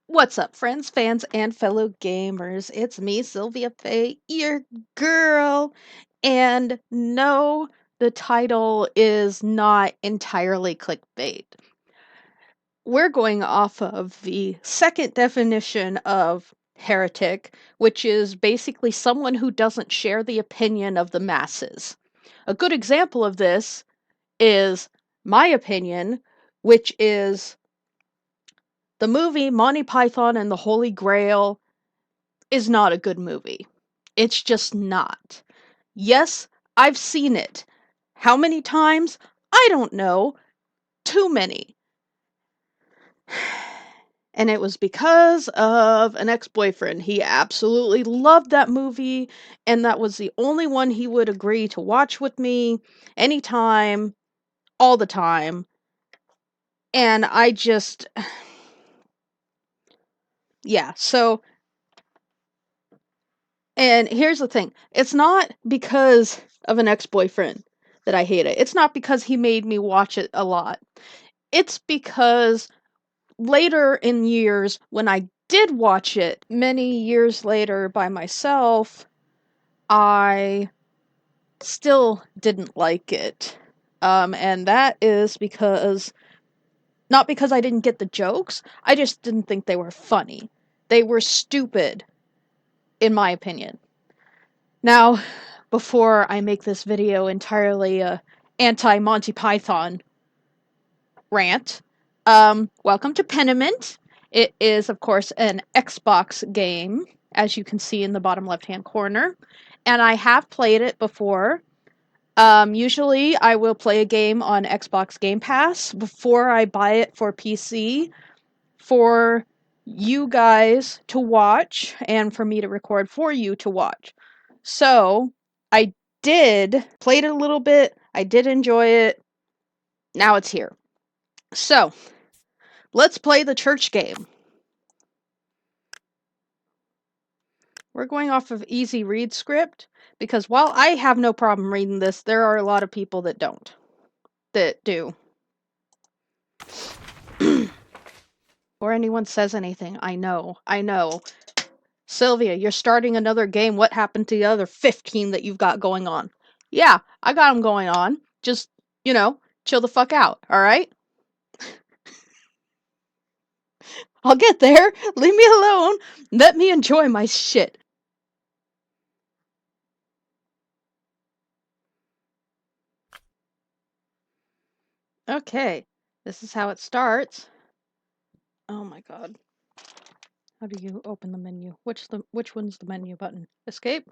What's up, friends, fans, and fellow gamers? It's me, Sylvia Faye, your girl. And no, the title is not entirely clickbait. We're going off of the second definition of heretic, which is basically someone who doesn't share the opinion of the masses. A good example of this is my opinion, which is the movie Monty Python and the Holy Grail is not a good movie. It's just not. Yes, I've seen it. How many times? I don't know. Too many. And it was because of an ex-boyfriend. He absolutely loved that movie, and that was the only one he would agree to watch with me anytime, all the time. And I just... yeah, so... And here's the thing. It's not because of an ex-boyfriend that I hate it. It's not because he made me watch it a lot. It's because later in years, when I did watch it, many years later by myself, I still didn't like it. And that is because, not because I didn't get the jokes, I just didn't think they were funny. They were stupid, in my opinion. Now, before I make this video entirely anti-Monty Python rant, welcome to Pentiment. It is, of course, an Xbox game, as you can see in the bottom left-hand corner, and I have played it before. Usually, I will play a game on Xbox Game Pass before I buy it for PC for you guys to watch and for me to record for you to watch. So, I played it a little bit, I did enjoy it, now it's here. So, let's play the church game. We're going off of easy read script, because while I have no problem reading this, there are a lot of people that don't. That do. Or anyone says anything, I know. Sylvia, you're starting another game. What happened to the other 15 that you've got going on? Yeah, I got them going on. Just, chill the fuck out, alright? I'll get there. Leave me alone. Let me enjoy my shit. Okay, this is how it starts. Oh my god. How do you open the menu? Which one's the menu button? Escape?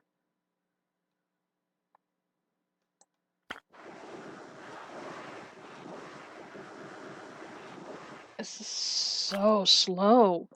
This is so slow.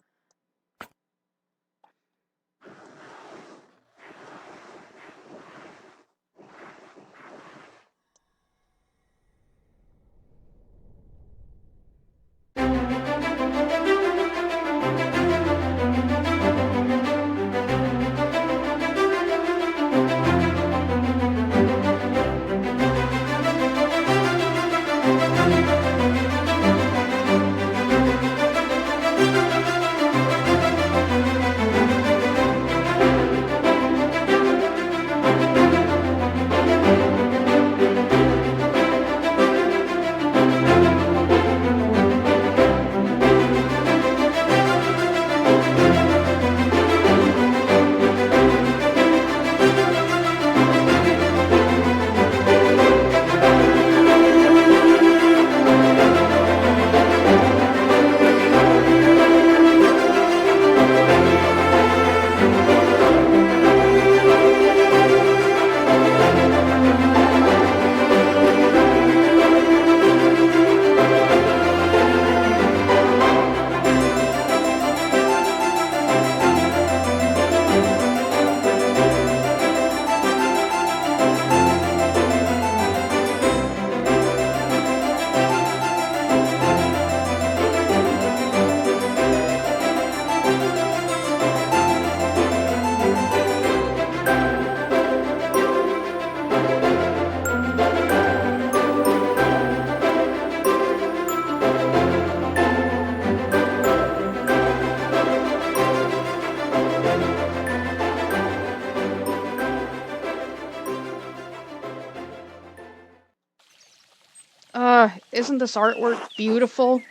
Isn't this artwork beautiful?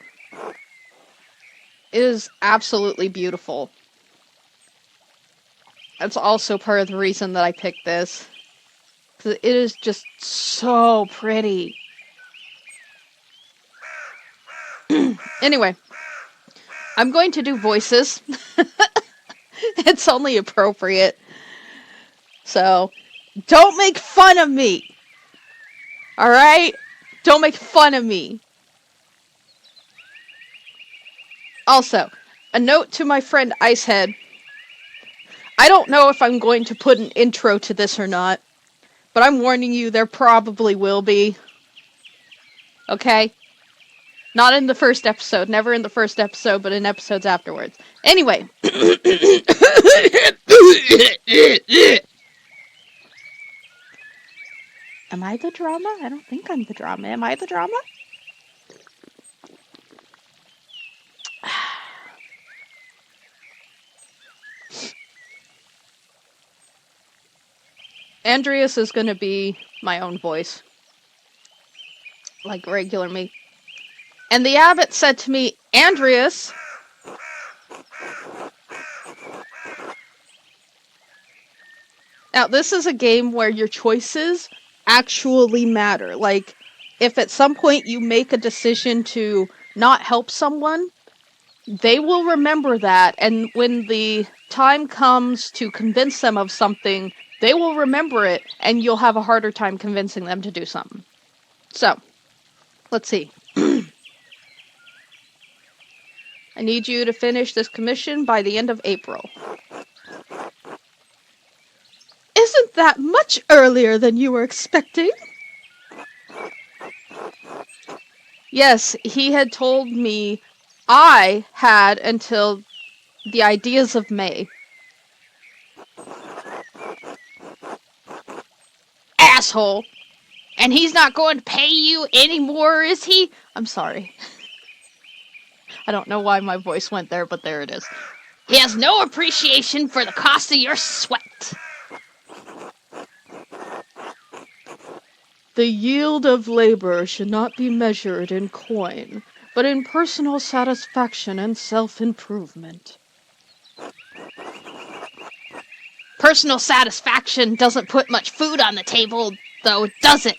It is absolutely beautiful. That's also part of the reason that I picked this. 'Cause it is just so pretty. Anyway, I'm going to do voices. It's only appropriate. So, don't make fun of me! Alright? Don't make fun of me. Also, a note to my friend Icehead. I don't know if I'm going to put an intro to this or not, but I'm warning you, there probably will be. Okay? Not in the first episode, never in the first episode, but in episodes afterwards. Anyway. Am I the drama? I don't think I'm the drama. Am I the drama? Andreas is gonna be my own voice. Like regular me. And the abbot said to me, Andreas... Now, this is a game where your choices actually matter. Like, if at some point you make a decision to not help someone, they will remember that, and when the time comes to convince them of something, they will remember it, and you'll have a harder time convincing them to do something. So, let's see. I need you to finish this commission by the end of April. Isn't that much earlier than you were expecting? Yes, he had told me I had until the ideas of May. Asshole! And he's not going to pay you anymore, is he? I'm sorry. I don't know why my voice went there, but there it is. He has no appreciation for the cost of your sweat. The yield of labor should not be measured in coin, but in personal satisfaction and self-improvement. Personal satisfaction doesn't put much food on the table, though, does it?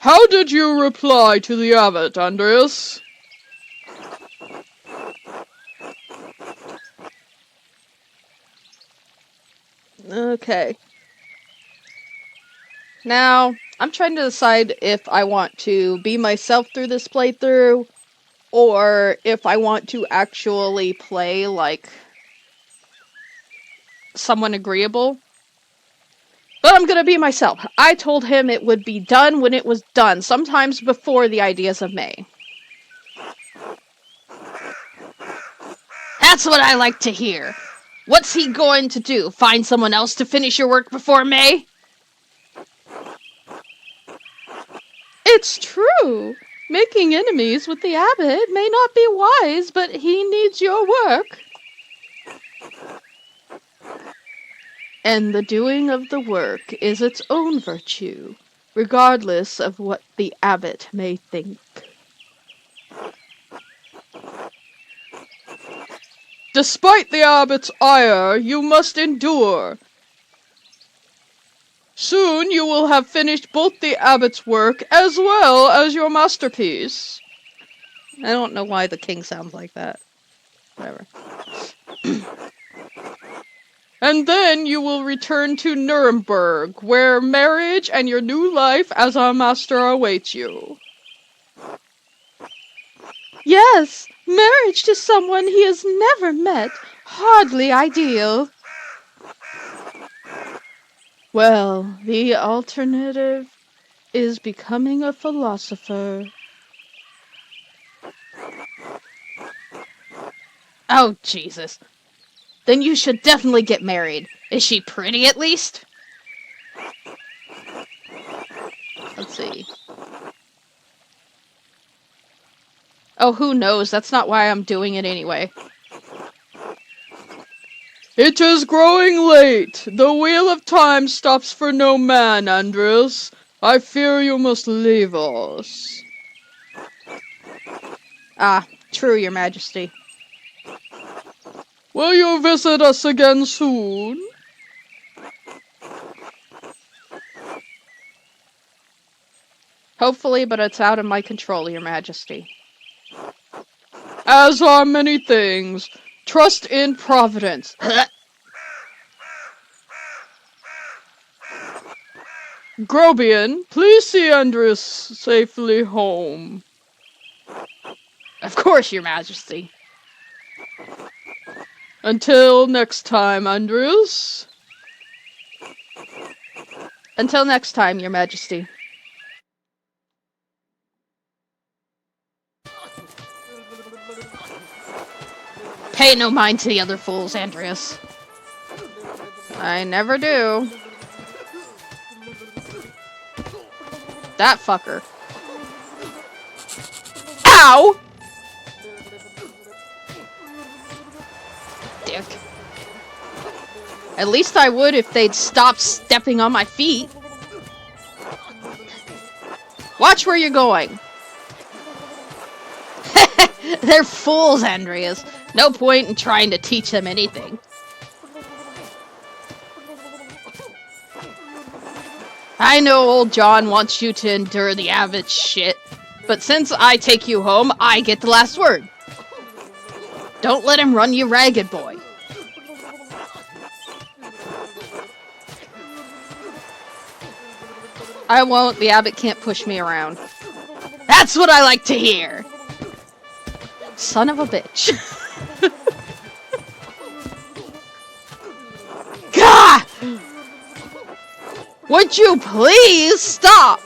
How did you reply to the abbot, Andreas? Okay. Now, I'm trying to decide if I want to be myself through this playthrough, or if I want to actually play, like, someone agreeable. But I'm gonna be myself. I told him it would be done when it was done, sometimes before the ideas of May. That's what I like to hear. What's he going to do? Find someone else to finish your work before May? It's true. Making enemies with the abbot may not be wise, but he needs your work. And the doing of the work is its own virtue, regardless of what the abbot may think. Despite the abbot's ire, you must endure. Soon you will have finished both the abbot's work as well as your masterpiece. I don't know why the king sounds like that. Whatever. And then you will return to Nuremberg, where marriage and your new life as our master awaits you. Yes, marriage to someone he has never met. Hardly ideal. Well, the alternative is becoming a philosopher. Oh, Jesus. Then you should definitely get married. Is she pretty, at least? Let's see. Oh, who knows? That's not why I'm doing it anyway. It is growing late. The wheel of time stops for no man, Andreas. I fear you must leave us. Ah, true, your majesty. Will you visit us again soon? Hopefully, but it's out of my control, your majesty. As are many things. Trust in Providence. Grobian, please see Andreas safely home. Of course, your majesty. Until next time, Andreas. Until next time, your majesty. Pay no mind to the other fools, Andreas. I never do. That fucker. Ow! Dick. At least I would if they'd stop stepping on my feet. Watch where you're going. They're fools, Andreas. No point in trying to teach them anything. I know old John wants you to endure the avid shit, but since I take you home, I get the last word. Don't let him run you ragged, boy. I won't. The abbot can't push me around. That's what I like to hear. Son of a bitch. Gah! Would you please stop?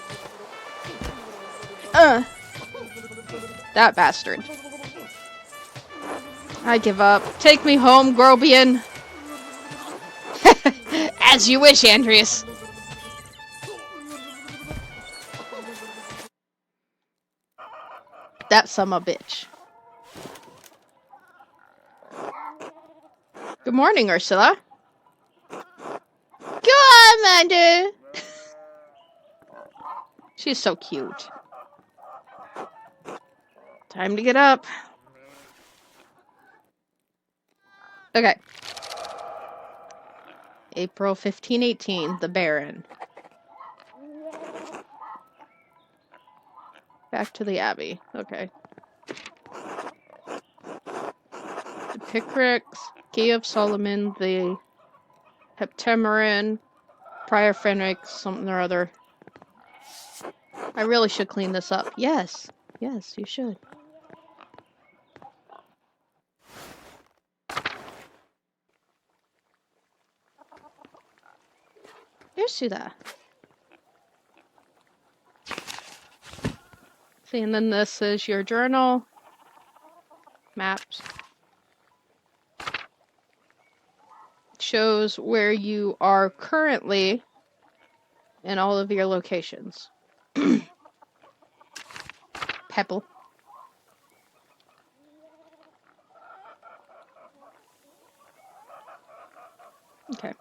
That bastard. I give up. Take me home, Grobian. As you wish, Andreas. That son of a bitch. Good morning, Ursula. Go on, Amanda. She's so cute. Time to get up. Okay. April 1518, the Baron. Back to the Abbey. Okay. The Pickricks, Key of Solomon, the Heptameron, Prior Fenric, something or other. I really should clean this up. Yes. Yes, you should. Here's to that. See, and then this is your journal. Maps. Shows where you are currently in all of your locations. Pebble. Okay.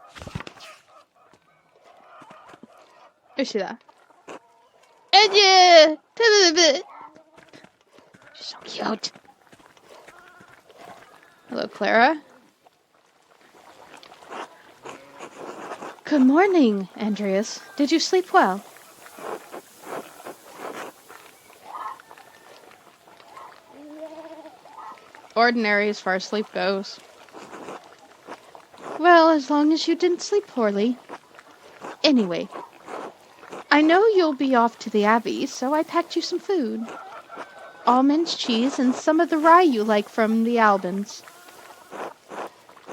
You see that? And yeah! She's so cute. Hello, Clara. Good morning, Andreas. Did you sleep well? Ordinary as far as sleep goes. Well, as long as you didn't sleep poorly. Anyway, I know you'll be off to the Abbey, so I packed you some food. Almond cheese and some of the rye you like from the Albans.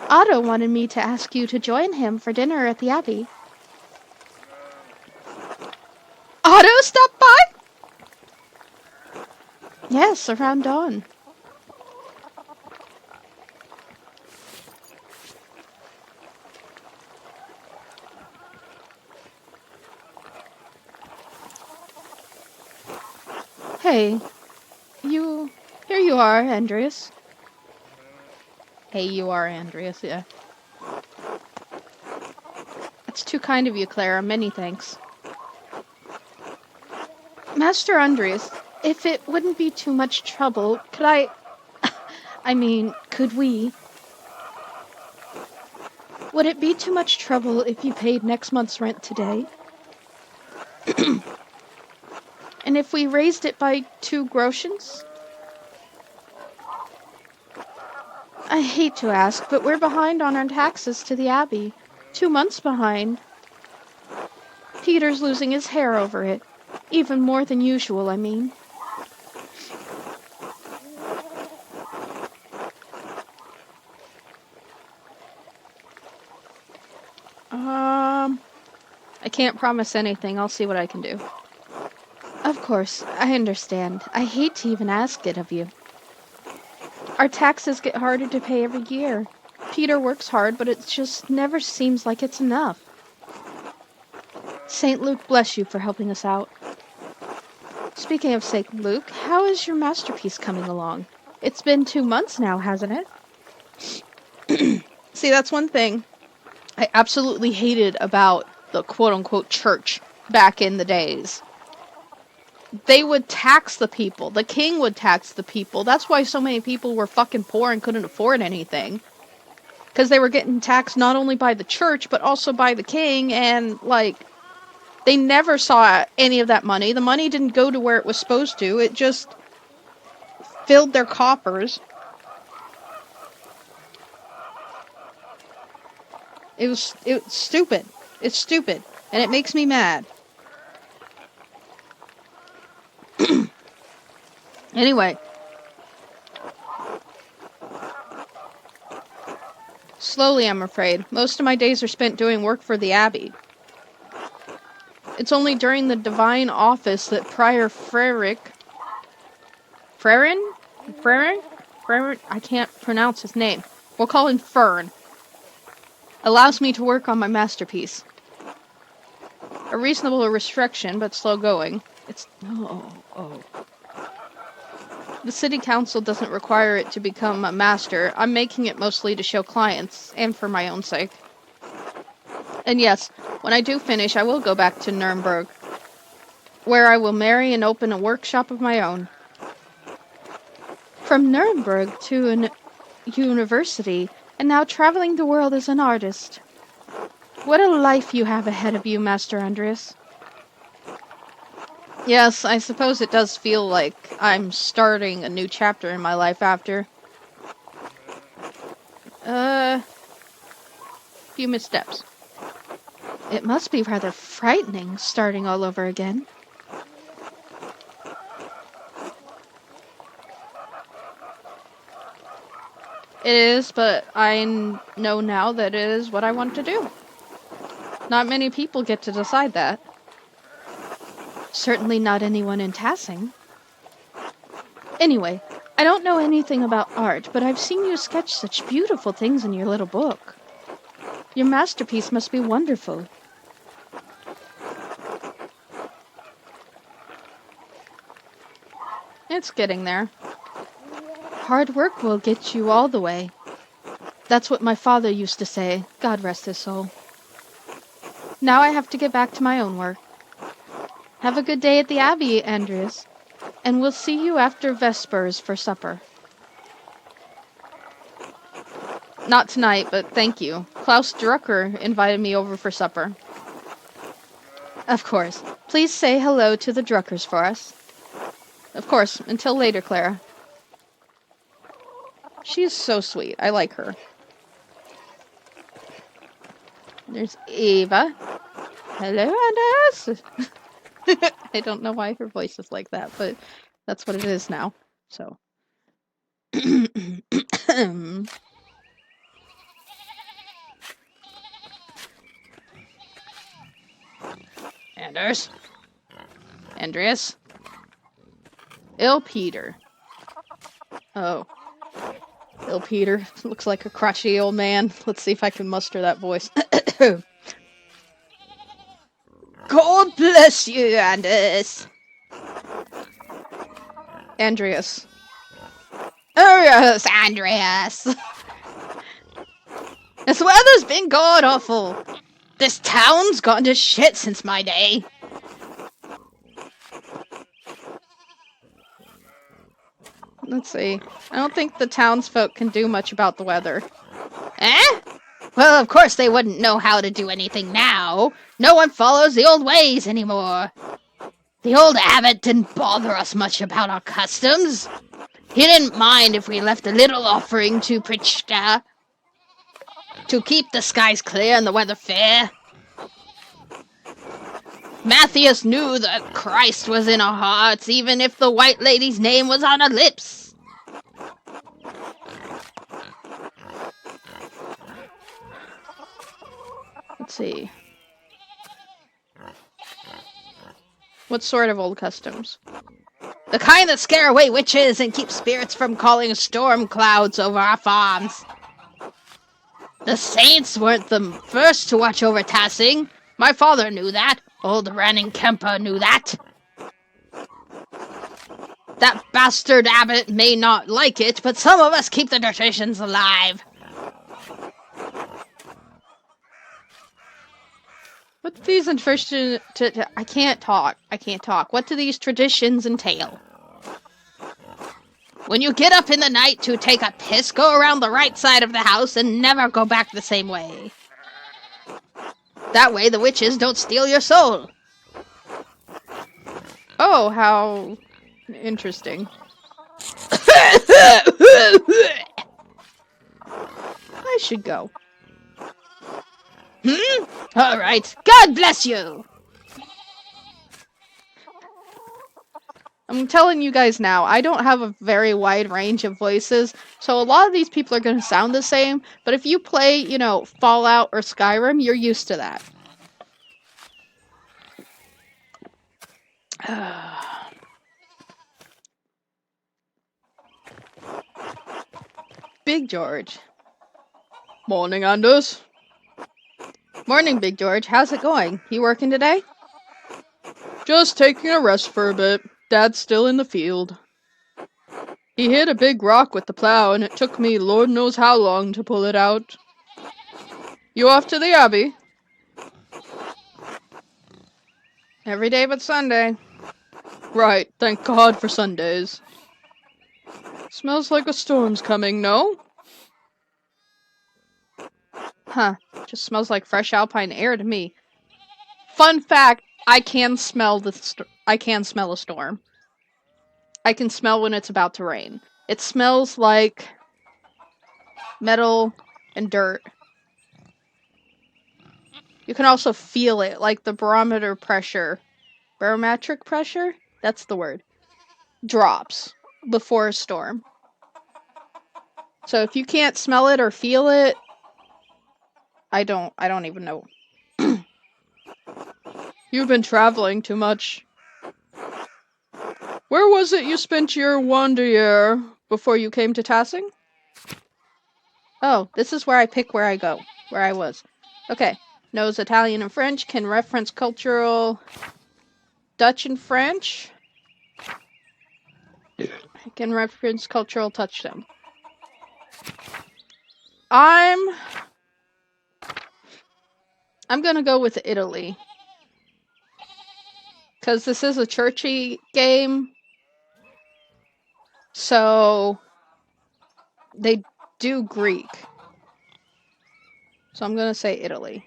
Otto wanted me to ask you to join him for dinner at the Abbey. Otto stopped by? Yes, around dawn. Hey, here you are, Andreas. Hey, you are Andreas, yeah. That's too kind of you, Clara. Many thanks. Master Andres, if it wouldn't be too much trouble, could could we? Would it be too much trouble if you paid next month's rent today? And if we raised it by 2 groschens? I hate to ask, but we're behind on our taxes to the abbey. 2 months behind. Peter's losing his hair over it. Even more than usual, I mean. I can't promise anything. I'll see what I can do. Of course, I understand. I hate to even ask it of you. Our taxes get harder to pay every year. Peter works hard, but it just never seems like it's enough. St. Luke bless you for helping us out. Speaking of St. Luke, how is your masterpiece coming along? It's been 2 months now, hasn't it? See, that's one thing I absolutely hated about the quote-unquote church back in the days. They would tax the people. The king would tax the people. That's why so many people were fucking poor and couldn't afford anything. Because they were getting taxed not only by the church, but also by the king, and, they never saw any of that money. The money didn't go to where it was supposed to. It just filled their coffers. It was stupid. It's stupid. And it makes me mad. Anyway. Slowly, I'm afraid. Most of my days are spent doing work for the abbey. It's only during the divine office that Prior Heretic, I can't pronounce his name. We'll call him Fern. Allows me to work on my masterpiece. A reasonable restriction, but slow going. The city council doesn't require it to become a master. I'm making it mostly to show clients, and for my own sake. And yes, when I do finish, I will go back to Nuremberg, where I will marry and open a workshop of my own. From Nuremberg to an university, and now traveling the world as an artist. What a life you have ahead of you, Master Andreas. Yes, I suppose it does feel like I'm starting a new chapter in my life after. Few missteps. It must be rather frightening, starting all over again. It is, but I know now that it is what I want to do. Not many people get to decide that. Certainly not anyone in Tassing. Anyway, I don't know anything about art, but I've seen you sketch such beautiful things in your little book. Your masterpiece must be wonderful. It's getting there. Hard work will get you all the way. That's what my father used to say, God rest his soul. Now I have to get back to my own work. Have a good day at the Abbey, Andreas, and we'll see you after Vespers for supper. Not tonight, but thank you. Klaus Drucker invited me over for supper. Of course. Please say hello to the Druckers for us. Of course. Until later, Clara. She's so sweet. I like her. There's Eva. Hello, Andreas. I don't know why her voice is like that, but that's what it is now. So. Andreas? Ill Peter. Oh. Ill Peter. Looks like a crotchety old man. Let's see if I can muster that voice. God bless you, Andreas. Andreas. Oh yes, Andreas. This weather's been god awful. This town's gone to shit since my day. Let's see. I don't think the townsfolk can do much about the weather. Eh? Well, of course they wouldn't know how to do anything now. No one follows the old ways anymore. The old abbot didn't bother us much about our customs. He didn't mind if we left a little offering to Prichka to keep the skies clear and the weather fair. Matthias knew that Christ was in our hearts, even if the White Lady's name was on our lips. Let's see. What sort of old customs? The kind that scare away witches and keep spirits from calling storm clouds over our farms. The saints weren't the first to watch over Tassing. My father knew that. Old Ranning Kemper knew that. That bastard abbot may not like it, but some of us keep the traditions alive. What do these traditions... I can't talk. What do these traditions entail? When you get up in the night to take a piss, go around the right side of the house and never go back the same way. That way the witches don't steal your soul. Oh, how interesting. I should go. All right. God bless you. I'm telling you guys now, I don't have a very wide range of voices, so a lot of these people are going to sound the same, but if you play, Fallout or Skyrim, you're used to that. Big George. Morning, Anders. Morning, Big George. How's it going? You working today? Just taking a rest for a bit. Dad's still in the field. He hit a big rock with the plow, and it took me Lord knows how long to pull it out. You off to the abbey? Every day but Sunday. Right, thank God for Sundays. Smells like a storm's coming, no? Huh. Just smells like fresh alpine air to me. Fun fact, I can smell a storm. I can smell when it's about to rain. It smells like metal and dirt. You can also feel it, like the barometric pressure, that's the word, drops before a storm. So if you can't smell it or feel it, I don't even know. You've been traveling too much. Where was it you spent your wander year before you came to Tassing? Oh, this is where I pick where I was. Okay. Knows Italian and French, can reference cultural Dutch and French. Can reference cultural touchstone. I'm gonna go with Italy. Because this is a churchy game. So they do Greek. So I'm gonna say Italy.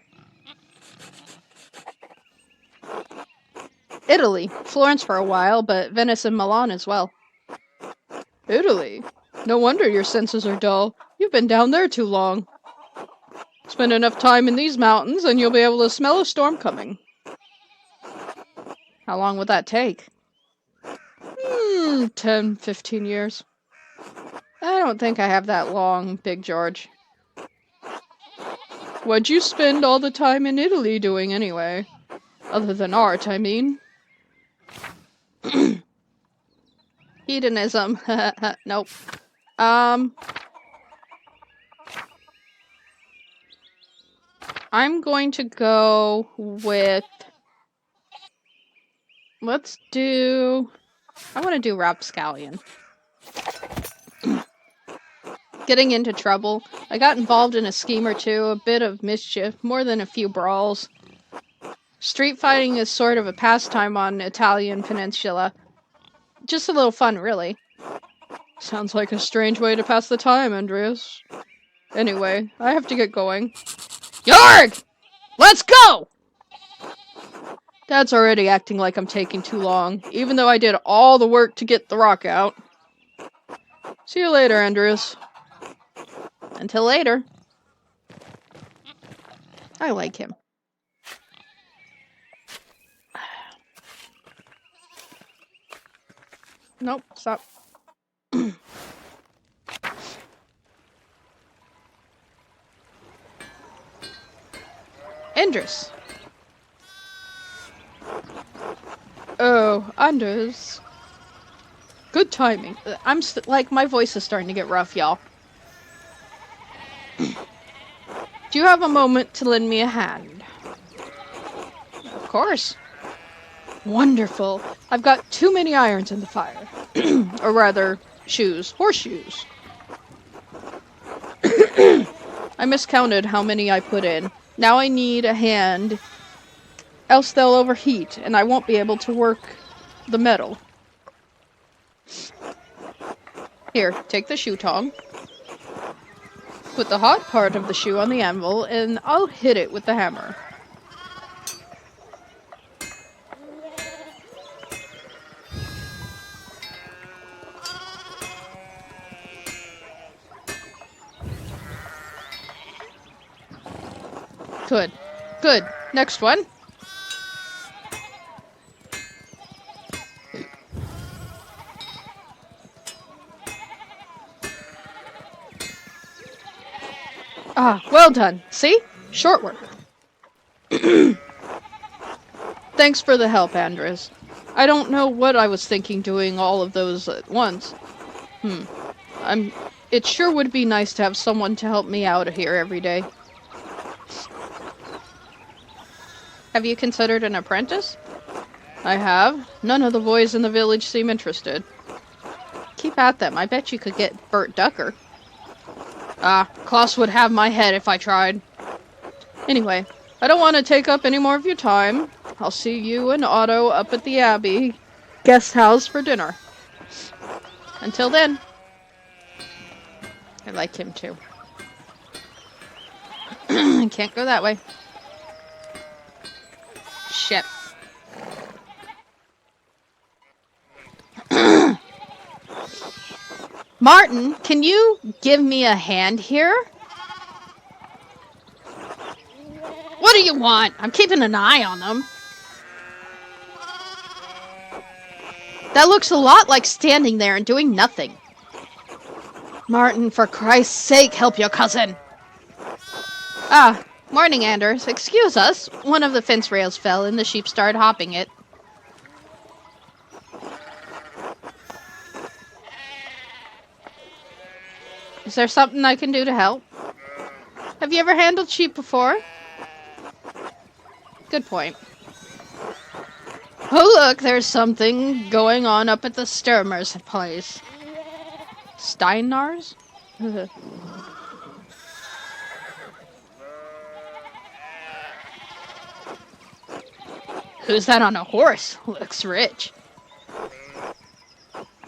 Italy. Florence for a while, but Venice and Milan as well. Italy? No wonder your senses are dull. You've been down there too long. Spend enough time in these mountains and you'll be able to smell a storm coming. How long would that take? 10, 15 years. I don't think I have that long, Big George. What'd you spend all the time in Italy doing anyway? Other than art, I mean. Hedonism. Nope. I'm going to go with... I want to do Rapscallion. getting into trouble. I got involved in a scheme or two, a bit of mischief, more than a few brawls. Street fighting is sort of a pastime on Italian peninsula. Just a little fun, really. Sounds like a strange way to pass the time, Andreas. Anyway, I have to get going. Yarg! Let's go! Dad's already acting like I'm taking too long, even though I did all the work to get the rock out. See you later, Andreas. Until later. I like him. Nope, stop. Andres. Oh, Anders. Good timing. Like, my voice is starting to get rough, y'all. Do you have a moment to lend me a hand? Of course. Wonderful. I've got too many irons in the fire. Or rather, horseshoes. I miscounted how many I put in. Now I need a hand, else they'll overheat, and I won't be able to work the metal. Here, take the shoe tong. Put the hot part of the shoe on the anvil, and I'll hit it with the hammer. Good. Good. Next one. Ah, well done. See? Short work. Thanks for the help, Andres. I don't know what I was thinking doing all of those at once. It sure would be nice to have someone to help me out here every day. Have you considered an apprentice? I have. None of the boys in the village seem interested. Keep at them. I bet you could get Bert Ducker. Klaus would have my head if I tried. Anyway, I don't want to take up any more of your time. I'll see you and Otto up at the Abbey guest house for dinner. Until then. I like him too. Can't go that way. Shit. Martin, can you give me a hand here? What do you want? I'm keeping an eye on them. That looks a lot like standing there and doing nothing. Martin, for Christ's sake, help your cousin. Morning, Anders. Excuse us. One of the fence rails fell and the sheep started hopping it. Is there something I can do to help? Have you ever handled sheep before? Good point. Oh, look, there's something going on up at the Sturmer's place. Steinar's? Who's that on a horse? Looks rich.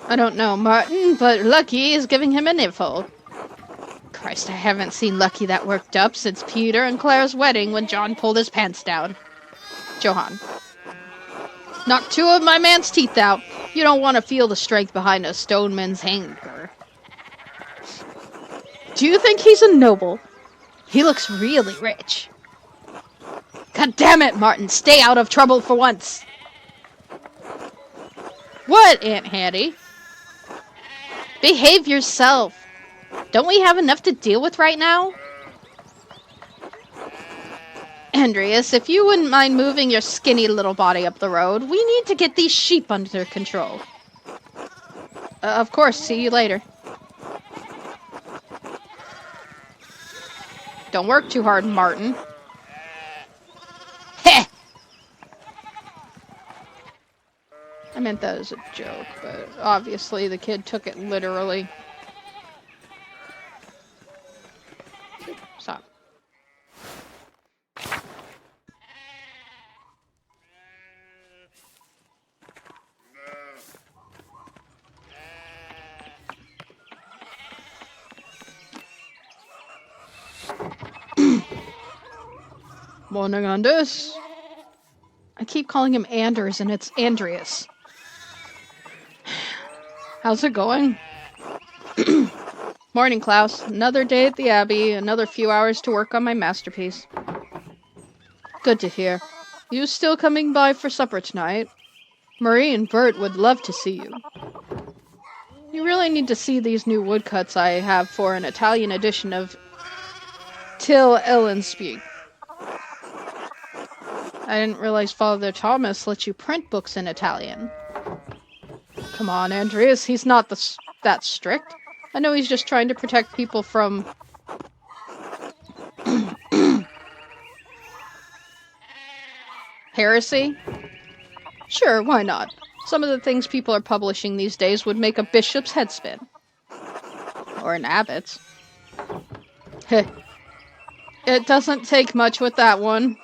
I don't know, Martin, but Lucky is giving him an info. Christ, I haven't seen Lucky that worked up since Peter and Claire's wedding when John pulled his pants down. Johann. Knocked two of my man's teeth out. You don't want to feel the strength behind a stoneman's anger. Do you think he's a noble? He looks really rich. God damn it, Martin, stay out of trouble for once. What, Aunt Hattie? Behave yourself. Don't we have enough to deal with right now? Andreas, if you wouldn't mind moving your skinny little body up the road, we need to get these sheep under control. Of course, see you later. Don't work too hard, Martin. Heh! I meant that as a joke, but obviously the kid took it literally. Morning, Anders. I keep calling him Anders, and it's Andreas. How's it going? Morning, Klaus. Another day at the abbey, another few hours to work on my masterpiece. Good to hear. You still coming by for supper tonight? Marie and Bert would love to see you. You really need to see these new woodcuts I have for an Italian edition of Till Ellenspiegel. I didn't realize Father Thomas lets you print books in Italian. Come on, Andreas, he's not that strict. I know he's just trying to protect people from... heresy? Sure, why not? Some of the things people are publishing these days would make a bishop's head spin. Or an abbot's. Heh. It doesn't take much with that one.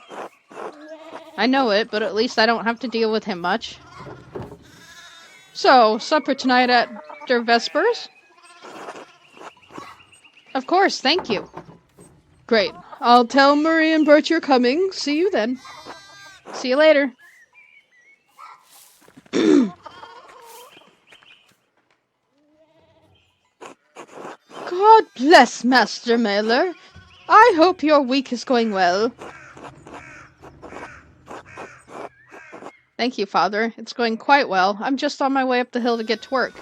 I know it, but at least I don't have to deal with him much. So, supper tonight after Vespers? Of course, thank you. Great. I'll tell Marie and Bert you're coming. See you then. See you later. God bless Master Mailer. I hope your week is going well. Thank you, Father. It's going quite well. I'm just on my way up the hill to get to work.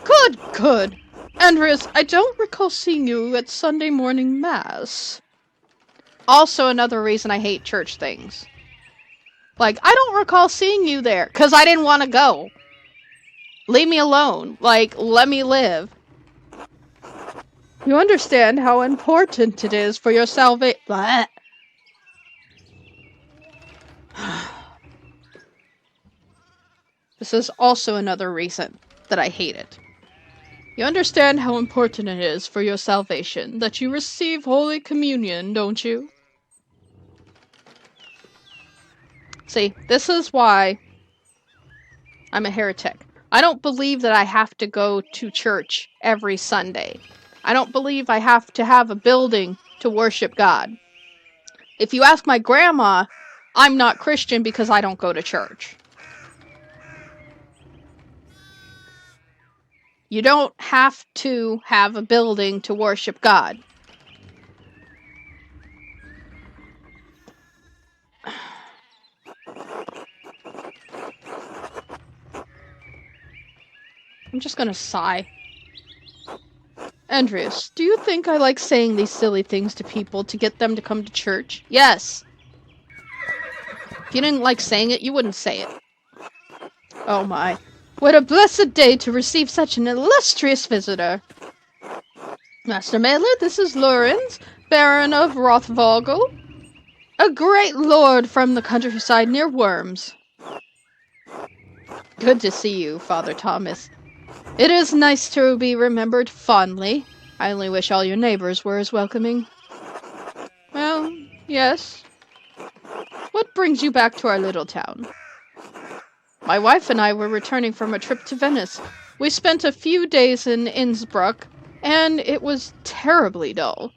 Good, good. Andreas, I don't recall seeing you at Sunday morning mass. Also another reason I hate church things. Like, I don't recall seeing you there, 'cause I didn't want to go. Leave me alone. Like, let me live. You understand how important it is for your salvation. This is also another reason that I hate it. You understand how important it is for your salvation that you receive Holy Communion, don't you? See, this is why I'm a heretic. I don't believe that I have to go to church every Sunday. I don't believe I have to have a building to worship God. If you ask my grandma, I'm not Christian because I don't go to church. You don't have to have a building to worship God. I'm just gonna sigh. Andreas, do you think I like saying these silly things to people to get them to come to church? Yes. If you didn't like saying it, you wouldn't say it. Oh my. What a blessed day to receive such an illustrious visitor. Master Mailer, this is Lorenz, Baron of Rothvogel, a great lord from the countryside near Worms. Good to see you, Father Thomas. It is nice to be remembered fondly. I only wish all your neighbors were as welcoming. Well, yes. What brings you back to our little town? My wife and I were returning from a trip to Venice. We spent a few days in Innsbruck, and it was terribly dull.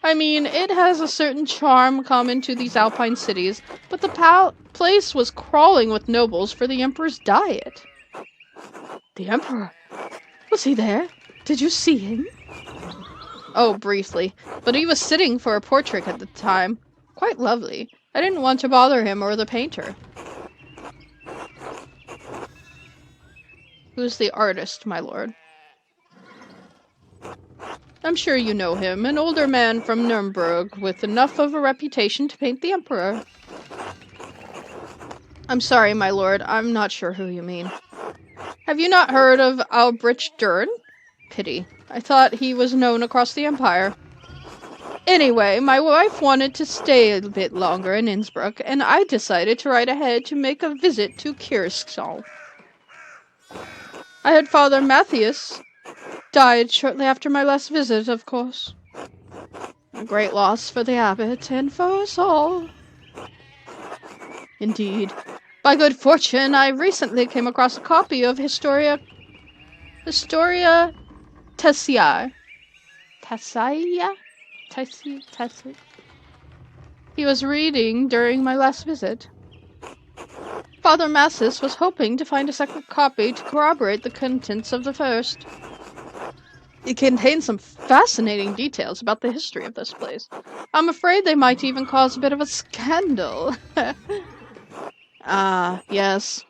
I mean, it has a certain charm common to these alpine cities, but the place was crawling with nobles for the emperor's diet. The emperor? Was he there? Did you see him? Oh, briefly, but he was sitting for a portrait at the time. Quite lovely. I didn't want to bother him or the painter. Who's the artist, my lord? I'm sure you know him, an older man from Nuremberg with enough of a reputation to paint the emperor. I'm sorry, my lord, I'm not sure who you mean. Have you not heard of Albrecht Dürer? Pity. I thought he was known across the empire. Anyway, my wife wanted to stay a bit longer in Innsbruck, and I decided to ride ahead to make a visit to Kirchstall. I heard Father Matthias died shortly after my last visit, of course. A great loss for the abbot and for us all. Indeed. By good fortune, I recently came across a copy of Historia Tessiae. He was reading during my last visit. Father Massis was hoping to find a second copy to corroborate the contents of the first. It contains some fascinating details about the history of this place. I'm afraid they might even cause a bit of a scandal. Yes.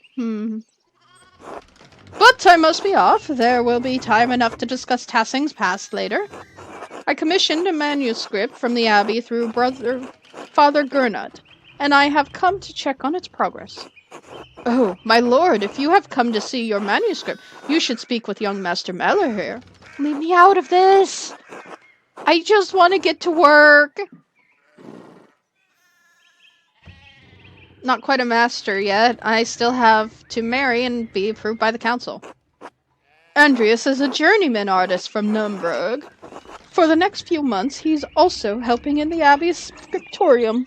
But I must be off. There will be time enough to discuss Tassing's past later. I commissioned a manuscript from the abbey through Father Gernot, and I have come to check on its progress. Oh, my lord, if you have come to see your manuscript, you should speak with young Master Meller here. Leave me out of this! I just want to get to work! Not quite a master yet. I still have to marry and be approved by the council. Andreas is a journeyman artist from Nuremberg. For the next few months, he's also helping in the abbey's scriptorium.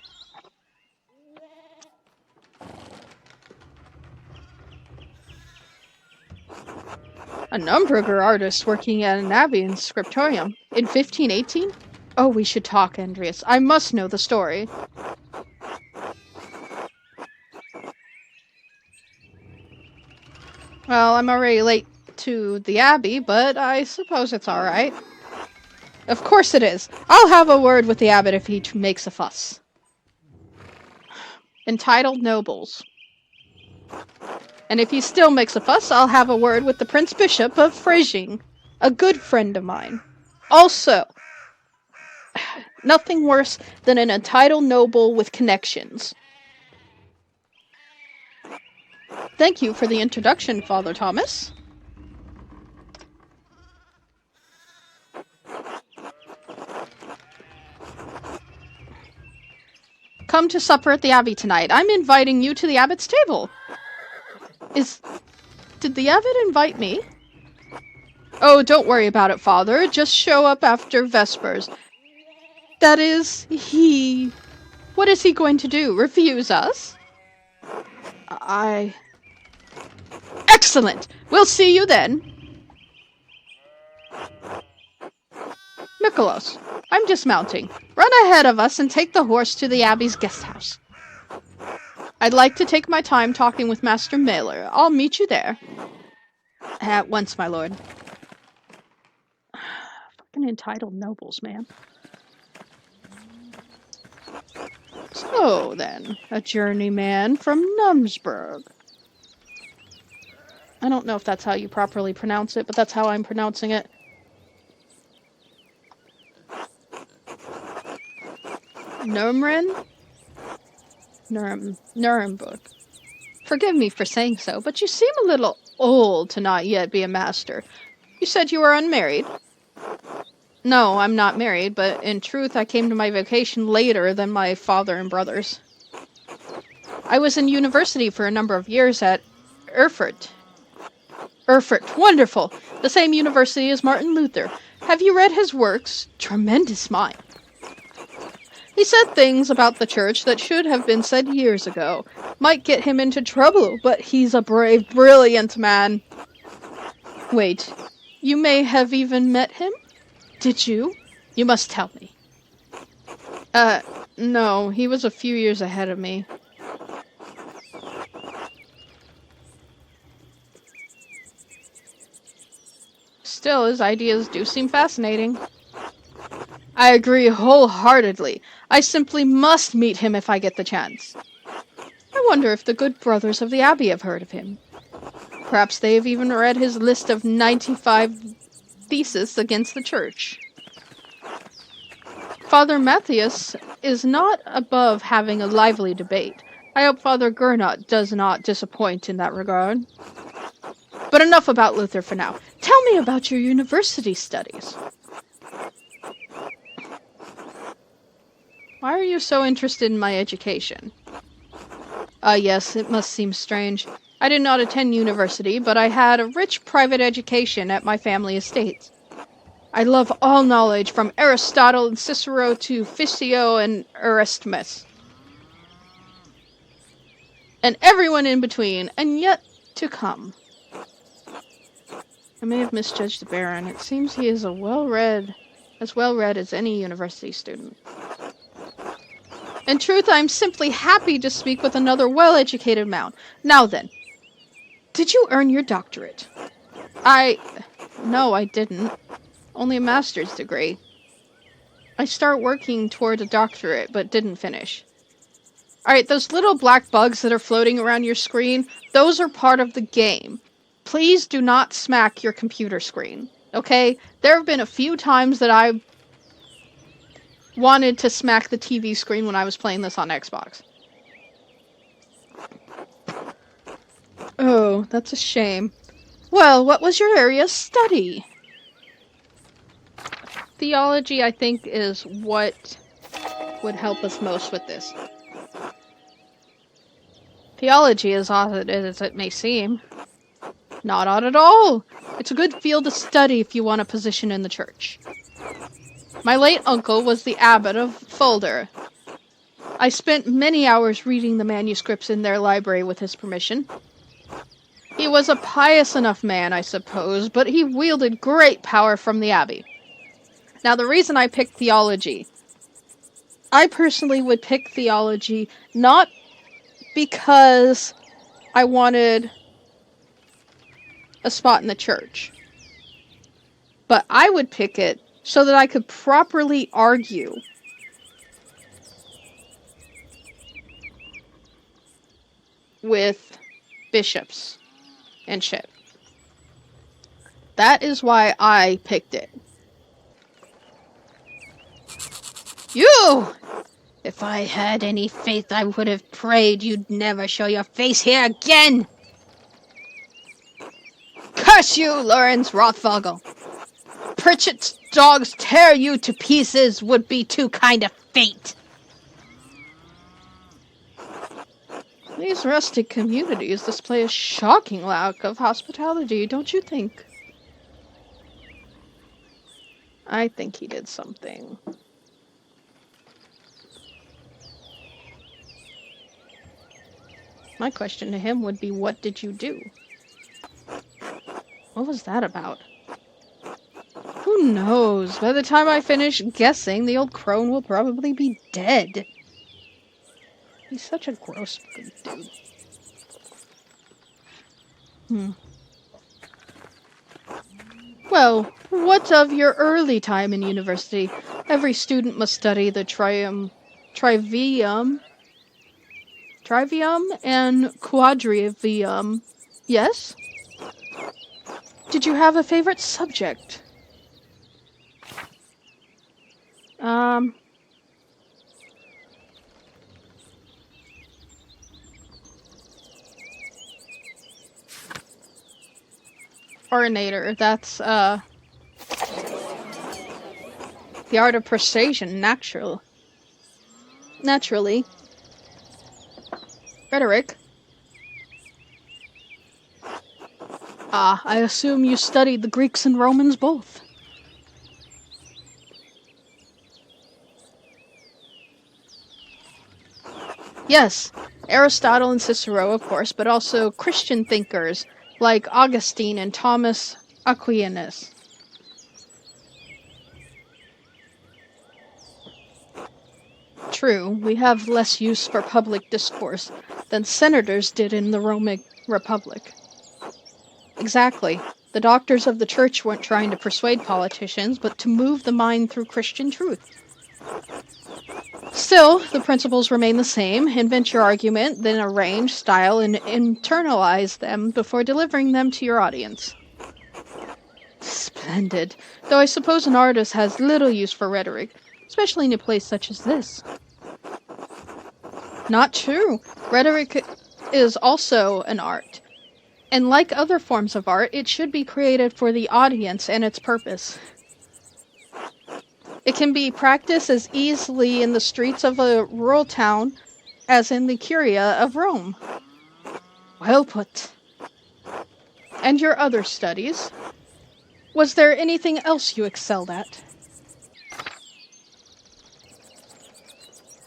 A Nürnberger artist working at an abbey in scriptorium. In 1518? Oh, we should talk, Andreas. I must know the story. Well, I'm already late to the abbey, but I suppose it's alright. Of course it is. I'll have a word with the abbot if he makes a fuss. Entitled nobles. And if he still makes a fuss, I'll have a word with the Prince Bishop of Freising, a good friend of mine. Also, nothing worse than an entitled noble with connections. Thank you for the introduction, Father Thomas. Come to supper at the abbey tonight. I'm inviting you to the abbot's table. Did the abbot invite me? Oh, don't worry about it, Father. Just show up after Vespers. That is, what is he going to do? Refuse us? Excellent! We'll see you then. Miklos, I'm dismounting. Run ahead of us and take the horse to the abbey's guest house. I'd like to take my time talking with Master Mailer. I'll meet you there. At once, my lord. Fucking entitled nobles, man. So then, a journeyman from Nuremberg. I don't know if that's how you properly pronounce it, but that's how I'm pronouncing it. Nuremberg. Forgive me for saying so, but you seem a little old to not yet be a master. You said you were unmarried. No, I'm not married, but in truth I came to my vocation later than my father and brothers. I was in university for a number of years at Erfurt. Erfurt, wonderful! The same university as Martin Luther. Have you read his works? Tremendous mind. He said things about the church that should have been said years ago. Might get him into trouble, but he's a brave, brilliant man. Wait, you may have even met him? Did you? You must tell me. No, he was a few years ahead of me. Still, his ideas do seem fascinating. I agree wholeheartedly. I simply must meet him if I get the chance. I wonder if the good brothers of the abbey have heard of him. Perhaps they have even read his list of 95 theses against the church. Father Matthias is not above having a lively debate. I hope Father Gernot does not disappoint in that regard. But enough about Luther for now. Tell me about your university studies. Why are you so interested in my education? Yes, it must seem strange. I did not attend university, but I had a rich private education at my family estates. I love all knowledge, from Aristotle and Cicero to Physio and Erasmus. And everyone in between, and yet to come. I may have misjudged the Baron. It seems he is as well-read as any university student. In truth, I am simply happy to speak with another well-educated man. Now then, did you earn your doctorate? No, I didn't. Only a master's degree. I started working toward a doctorate, but didn't finish. Alright, those little black bugs that are floating around your screen, those are part of the game. Please do not smack your computer screen, okay? There have been a few times that I wanted to smack the TV screen when I was playing this on Xbox. Oh, that's a shame. Well, what was your area of study? Theology, I think, is what would help us most with this. Theology is odd as it may seem. Not odd at all. It's a good field to study if you want a position in the church. My late uncle was the abbot of Fulda. I spent many hours reading the manuscripts in their library with his permission. He was a pious enough man, I suppose, but he wielded great power from the abbey. Now, the reason I picked theology, I personally would pick theology not because I wanted a spot in the church, but I would pick it so that I could properly argue with bishops and shit. That is why I picked it. You! If I had any faith, I would have prayed you'd never show your face here again! Curse you, Lawrence Rothvogel! Pritchett's dogs tear you to pieces would be too kind of fate! These rustic communities display a shocking lack of hospitality, don't you think? I think he did something. My question to him would be, what did you do? What was that about? Who knows? By the time I finish guessing, the old crone will probably be dead. He's such a gross dude. Well, what of your early time in university? Every student must study the trivium and quadrivium. Yes? Did you have a favorite subject? Ornator, that's, the art of persuasion, naturally. Rhetoric. Ah, I assume you studied the Greeks and Romans both. Yes, Aristotle and Cicero, of course, but also Christian thinkers like Augustine and Thomas Aquinas. True, we have less use for public discourse than senators did in the Roman Republic. Exactly. The doctors of the church weren't trying to persuade politicians, but to move the mind through Christian truth. Still, the principles remain the same. Invent your argument, then arrange, style, and internalize them before delivering them to your audience. Splendid. Though I suppose an artist has little use for rhetoric, especially in a place such as this. Not true. Rhetoric is also an art. And like other forms of art, it should be created for the audience and its purpose. It can be practiced as easily in the streets of a rural town as in the Curia of Rome. Well put. And your other studies? Was there anything else you excelled at?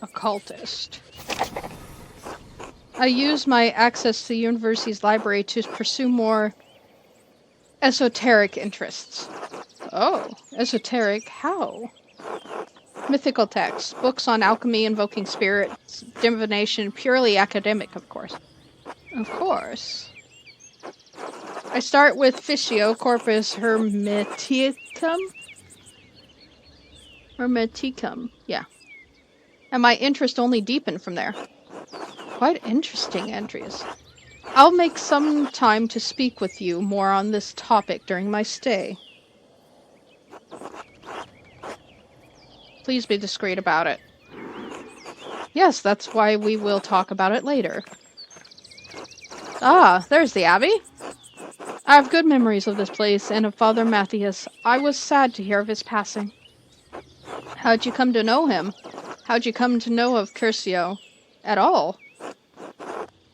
Occultist. I use my access to the university's library to pursue more esoteric interests. Oh, esoteric? How? Mythical texts, books on alchemy, invoking spirits, divination, purely academic, of course. Of course. I start with Fictio Corpus Hermeticum? Hermeticum, yeah. And my interest only deepened from there. Quite interesting entries. I'll make some time to speak with you more on this topic during my stay. Please be discreet about it. Yes, that's why we will talk about it later. Ah, there's the Abbey. I have good memories of this place and of Father Matthias. I was sad to hear of his passing. How'd you come to know him? How'd you come to know of Curcio? At all?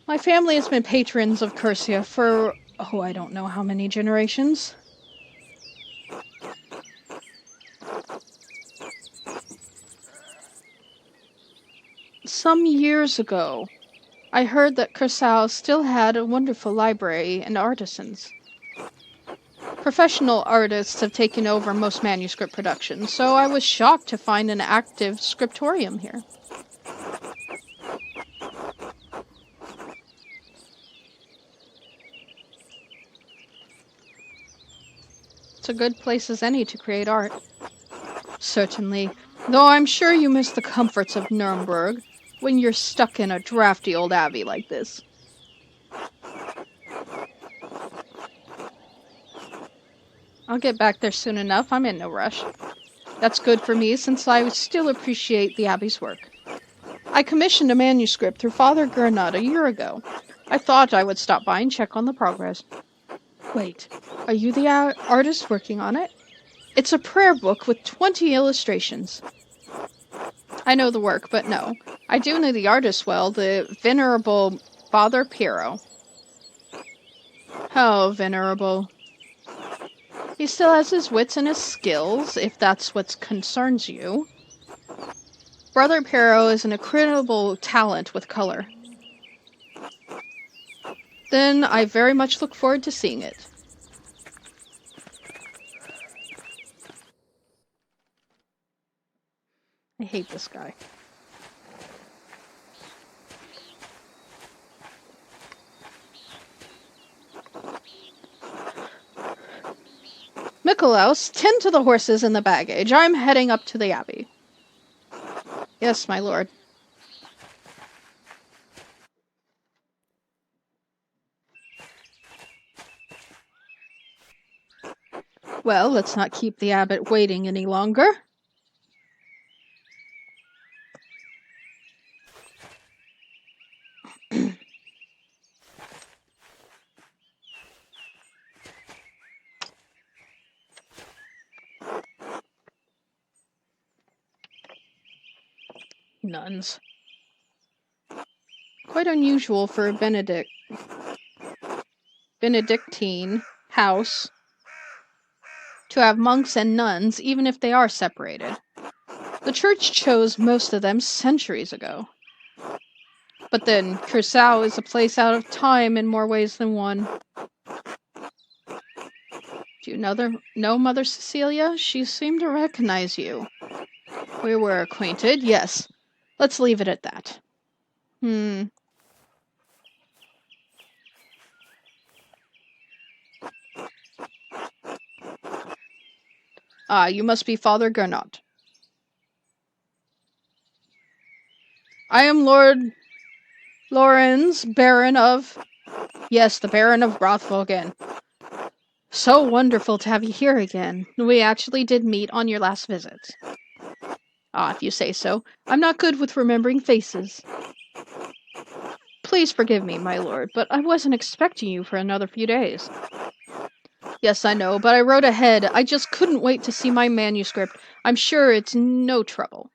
My family has been patrons of Curcio for, I don't know how many generations. Some years ago, I heard that Curacao still had a wonderful library and artisans. Professional artists have taken over most manuscript production, so I was shocked to find an active scriptorium here. It's a good place as any to create art. Certainly, though I'm sure you miss the comforts of Nuremberg when you're stuck in a drafty old abbey like this. I'll get back there soon enough, I'm in no rush. That's good for me, since I still appreciate the abbey's work. I commissioned a manuscript through Father Gernot a year ago. I thought I would stop by and check on the progress. Wait, are you the artist working on it? It's a prayer book with 20 illustrations. I know the work, but no. I do know the artist well, the venerable Father Piero. How venerable? He still has his wits and his skills, if that's what concerns you. Brother Piero is an incredible talent with color. Then I very much look forward to seeing it. I hate this guy. Mikolaus, tend to the horses and the baggage. I'm heading up to the abbey. Yes, my lord. Well, let's not keep the abbot waiting any longer. Nuns. Quite unusual for a Benedictine house to have monks and nuns, even if they are separated. The church chose most of them centuries ago. But then, Curacao is a place out of time in more ways than one. Do you know Mother Cecilia? She seemed to recognize you. We were acquainted, yes. Let's leave it at that. Ah, you must be Father Gernot. I am Lord Lorenz, Baron of... Yes, the Baron of Rothvogen. So wonderful to have you here again. We actually did meet on your last visit. Ah, if you say so. I'm not good with remembering faces. Please forgive me, my lord, but I wasn't expecting you for another few days. Yes, I know, but I wrote ahead. I just couldn't wait to see my manuscript. I'm sure it's no trouble.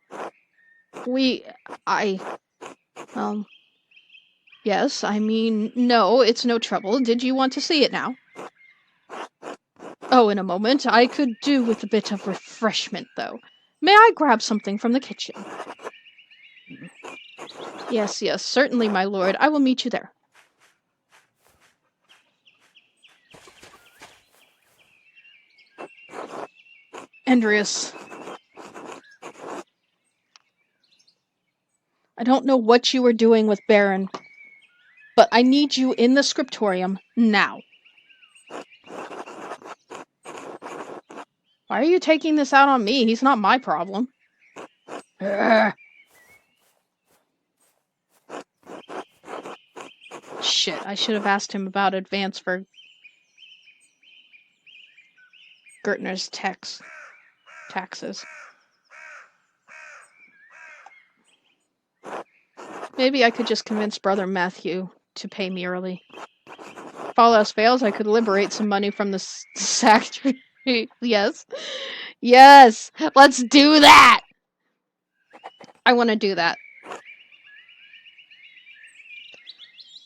Yes, I mean, no, it's no trouble. Did you want to see it now? Oh, in a moment. I could do with a bit of refreshment, though. May I grab something from the kitchen? Yes, certainly, my lord. I will meet you there. Andreas. I don't know what you were doing with Baron, but I need you in the scriptorium now. Why are you taking this out on me? He's not my problem. Ugh. Shit, I should have asked him about advance for Gertner's taxes. Maybe I could just convince Brother Matthew to pay me early. If all else fails, I could liberate some money from the factory. Yes. Yes! Let's do that! I want to do that.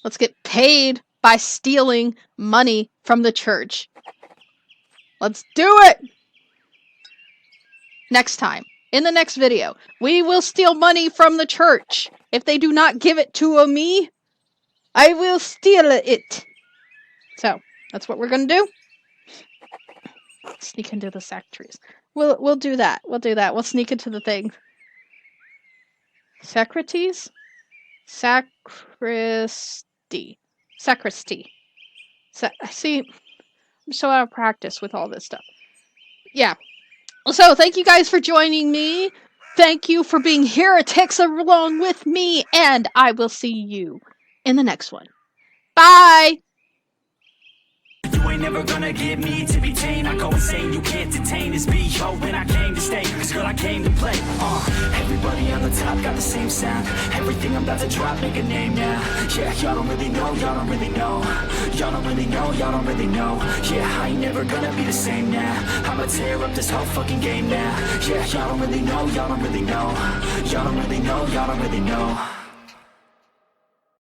Let's get paid by stealing money from the church. Let's do it! Next time, in the next video, we will steal money from the church. If they do not give it to me, I will steal it. So, that's what we're gonna do. Sneak into the factories. We'll do that. We'll do that. We'll sneak into the thing. Sacristy. See, I'm so out of practice with all this stuff. Yeah. So, thank you guys for joining me. Thank you for being heretics along with me, and I will see you in the next one. Bye! You ain't never gonna get me to be tame. I go insane, you can't detain this beat. Yo, when I came to stay, cause girl, I came to play. Everybody on the top got the same sound. Everything I'm about to drop, make a name now. Yeah, y'all don't really know, y'all don't really know. Y'all don't really know, y'all don't really know. Yeah, I ain't never gonna be the same now. I'ma tear up this whole fucking game now. Yeah, y'all don't really know, y'all don't really know. Y'all don't really know, y'all don't really know.